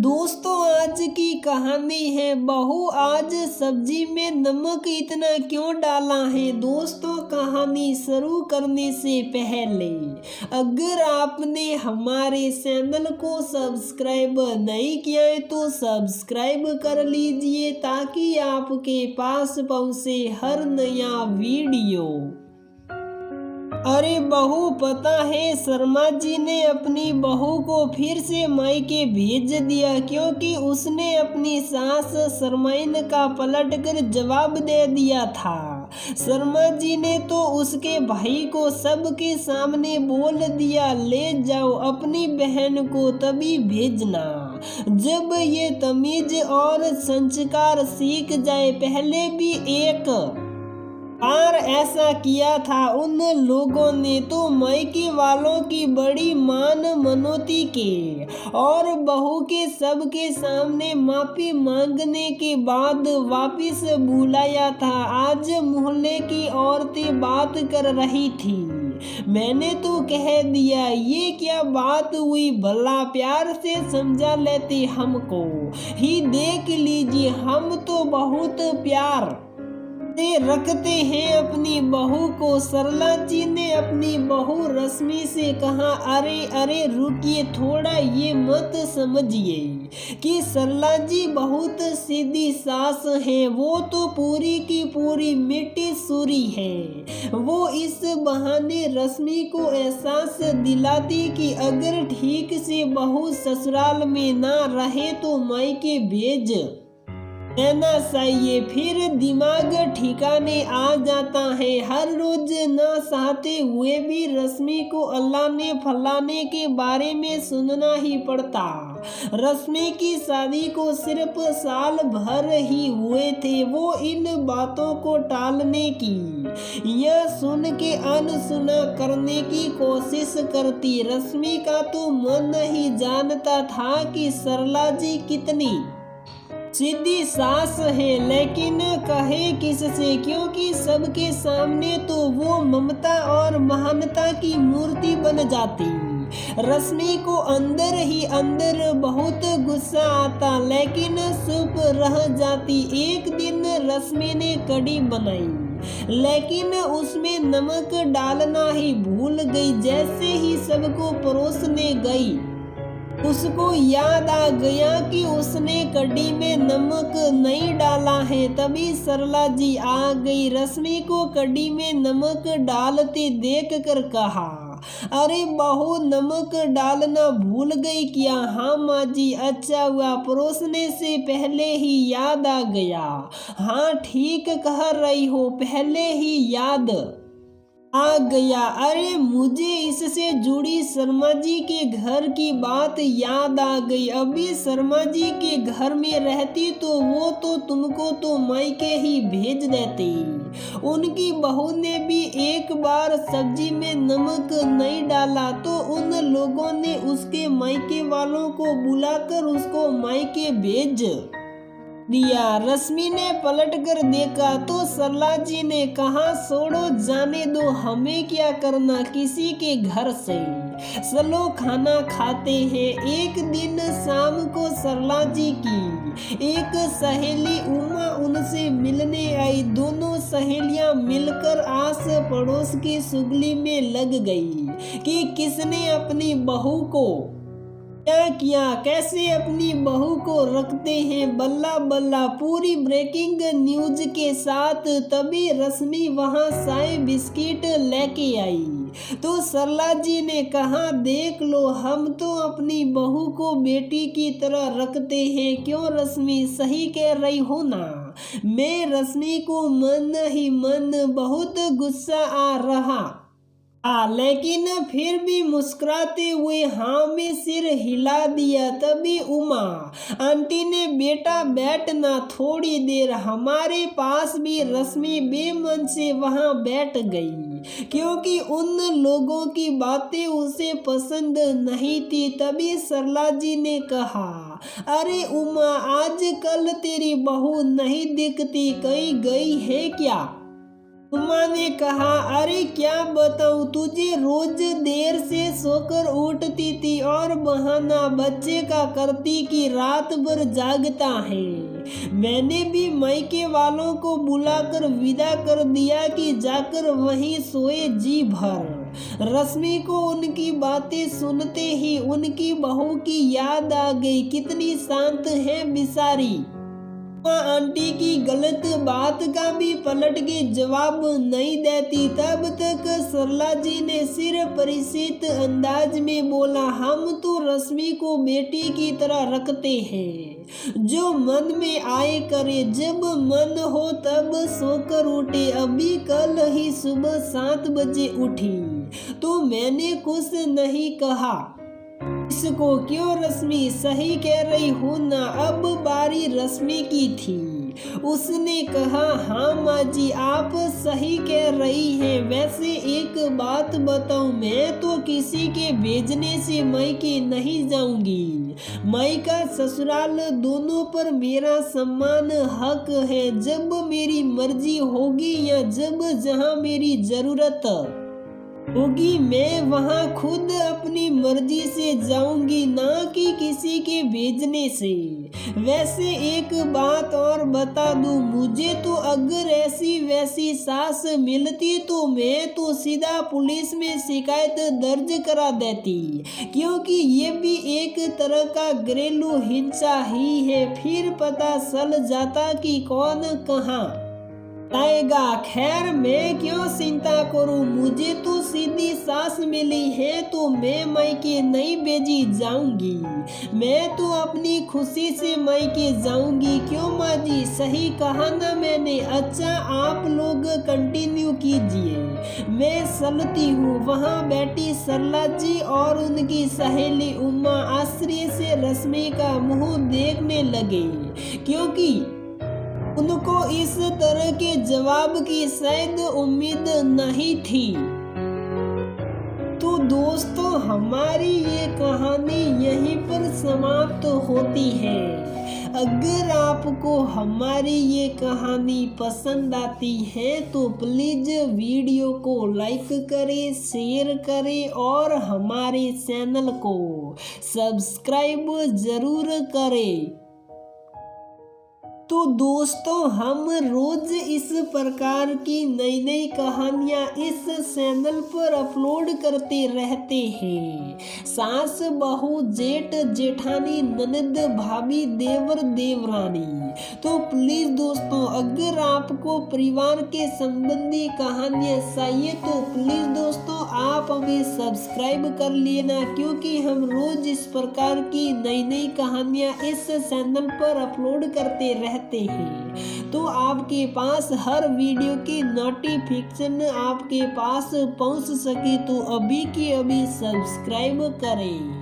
दोस्तों, आज की कहानी है बहू आज सब्जी में नमक इतना क्यों डाला है। दोस्तों, कहानी शुरू करने से पहले अगर आपने हमारे चैनल को सब्सक्राइब नहीं किया है तो सब्सक्राइब कर लीजिए ताकि आपके पास पहुंचे हर नया वीडियो। अरे बहू, पता है शर्मा जी ने अपनी बहू को फिर से मायके भेज दिया क्योंकि उसने अपनी सास शर्माइन का पलट कर जवाब दे दिया था। शर्मा जी ने तो उसके भाई को सबके सामने बोल दिया, ले जाओ अपनी बहन को तभी भेजना जब ये तमीज और संस्कार सीख जाए। पहले भी एक बार ऐसा किया था उन लोगों ने तो मायके वालों की बड़ी मान मनौती की और बहू के सबके सामने माफी मांगने के बाद वापिस बुलाया था। आज मोहल्ले की औरतें बात कर रही थी, मैंने तो कह दिया ये क्या बात हुई, भला प्यार से समझा लेते, हमको ही देख लीजिए, हम तो बहुत प्यार रखते हैं अपनी बहू को। सरला जी ने अपनी बहू रश्मि से कहा, अरे अरे रुकिए थोड़ा, ये मत समझिए कि सरला जी बहुत सीधी सास है, वो तो पूरी की पूरी मिट्टी सूरी है। वो इस बहाने रश्मि को एहसास दिलाती कि अगर ठीक से बहू ससुराल में ना रहे तो मायके भेज देना चाहिए, फिर दिमाग ठिकाने आ जाता है। हर रोज ना चाहते हुए भी रश्मि को अल्लाह ने फलाने के बारे में सुनना ही पड़ता। रश्मि की शादी को सिर्फ साल भर ही हुए थे, वो इन बातों को टालने की यह सुन के अनसुना करने की कोशिश करती। रश्मि का तो मन ही जानता था कि सरला जी कितनी सीधी सास है, लेकिन कहे किससे, क्योंकि सबके सामने तो वो ममता और महानता की मूर्ति बन जाती। रश्मि को अंदर ही अंदर बहुत गुस्सा आता, लेकिन चुप रह जाती। एक दिन रश्मि ने कढ़ी बनाई, लेकिन उसमें नमक डालना ही भूल गई। जैसे ही सबको परोसने गई उसको याद आ गया कि उसने कढ़ी में नमक नहीं डाला है। तभी सरला जी आ गई, रश्मि को कढ़ी में नमक डालते देख कर कहा, अरे बहू नमक डालना भूल गई क्या। हाँ माँ जी, अच्छा हुआ परोसने से पहले ही याद आ गया। हाँ ठीक कह रही हो, पहले ही याद आ गया। अरे मुझे इससे जुड़ी शर्मा जी के घर की बात याद आ गई। अभी शर्मा जी के घर में रहती तो वो तो तुमको तो मायके ही भेज देते। उनकी बहू ने भी एक बार सब्जी में नमक नहीं डाला तो उन लोगों ने उसके मायके वालों को बुलाकर उसको मायके भेज दिया। रश्मि ने पलट कर देखा तो सरला जी ने कहा, छोड़ो जाने दो, हमें क्या करना किसी के घर से, चलो खाना खाते हैं। एक दिन शाम को सरला जी की एक सहेली उमा उनसे मिलने आई। दोनों सहेलियां मिलकर आस पड़ोस की चुगली में लग गई कि किसने अपनी बहू को क्या किया, कैसे अपनी बहू को रखते हैं। बल्ला बल्ला पूरी ब्रेकिंग न्यूज के साथ तभी रश्मि वहां चाय बिस्किट लेके आई तो सरला जी ने कहा, देख लो हम तो अपनी बहू को बेटी की तरह रखते हैं। क्यों रश्मि, सही कह रही हो ना। मैं रश्मि को मन ही मन बहुत गुस्सा आ रहा लेकिन फिर भी मुस्कुराते हुए हाँ में सिर हिला दिया। तभी उमा आंटी ने, बेटा बैठना थोड़ी देर हमारे पास भी। रश्मि बेमन से वहां बैठ गई क्योंकि उन लोगों की बातें उसे पसंद नहीं थी। तभी सरला जी ने कहा, अरे उमा, आजकल तेरी बहू नहीं दिखती, कहीं गई है क्या। उमा ने कहा, अरे क्या बताऊं तुझे, रोज देर से सोकर उठती थी और बहाना बच्चे का करती कि रात भर जागता है। मैंने भी मायके वालों को बुलाकर विदा कर दिया कि जाकर वहीं सोए जी भर। रश्मि को उनकी बातें सुनते ही उनकी बहू की याद आ गई। कितनी शांत है बेचारी। आंटी की गलत बात का भी पलट के जवाब नहीं देती। तब तक सरला जी ने सिर परिचित अंदाज में बोला, हम तो रश्मि को बेटी की तरह रखते हैं, जो मन में आए करे, जब मन हो तब सोकर उठे। अभी कल ही सुबह 7 बजे उठी तो मैंने कुछ नहीं कहा इसको। क्यों रश्मि, सही कह रही हूँ ना। अब बारी रश्मि की थी। उसने कहा, हाँ माँ जी आप सही कह रही हैं। वैसे एक बात बताऊं, मैं तो किसी के भेजने से मायके नहीं जाऊंगी। मायका ससुराल दोनों पर मेरा सम्मान हक है। जब मेरी मर्जी होगी या जब जहाँ मेरी जरूरत होगी, मैं वहाँ खुद अपनी मर्जी से जाऊंगी, ना कि किसी के भेजने से। वैसे एक बात और बता दूं, मुझे तो अगर ऐसी वैसी सास मिलती तो मैं तो सीधा पुलिस में शिकायत दर्ज करा देती, क्योंकि ये भी एक तरह का घरेलू हिंसा ही है। फिर पता चल जाता कि कौन कहाँ आएगा। खैर मैं क्यों चिंता करूं, मुझे तो सीधी सास मिली है तो मैं मायके नहीं भेजी जाऊंगी। मैं तो अपनी खुशी से मायके जाऊंगी। क्यों माँ जी, सही कहा ना मैंने। अच्छा आप लोग कंटिन्यू कीजिए, मैं चलती हूँ। वहाँ बैठी सरला जी और उनकी सहेली उमा आश्चर्य से रश्मि का मुंह देखने लगे, क्योंकि उनको इस तरह के जवाब की शायद उम्मीद नहीं थी। तो दोस्तों हमारी ये कहानी यहीं पर समाप्त होती है। अगर आपको हमारी ये कहानी पसंद आती है तो प्लीज़ वीडियो को लाइक करें, शेयर करें और हमारे चैनल को सब्सक्राइब ज़रूर करें। तो दोस्तों हम रोज इस प्रकार की नई नई कहानियाँ इस चैनल पर अपलोड करते रहते हैं। सास बहू, जेठ जेठानी, ननद भाभी, देवर देवरानी। तो प्लीज दोस्तों अगर आपको परिवार के संबंधी कहानियाँ चाहिए तो प्लीज दोस्तों आप हमें सब्सक्राइब कर लेना, क्योंकि हम रोज इस प्रकार की नई नई कहानियाँ इस चैनल पर अपलोड करते रहते हैं। तो आपके पास हर वीडियो की नोटिफिकेशन आपके पास पहुंच सके तो अभी के अभी सब्सक्राइब करें।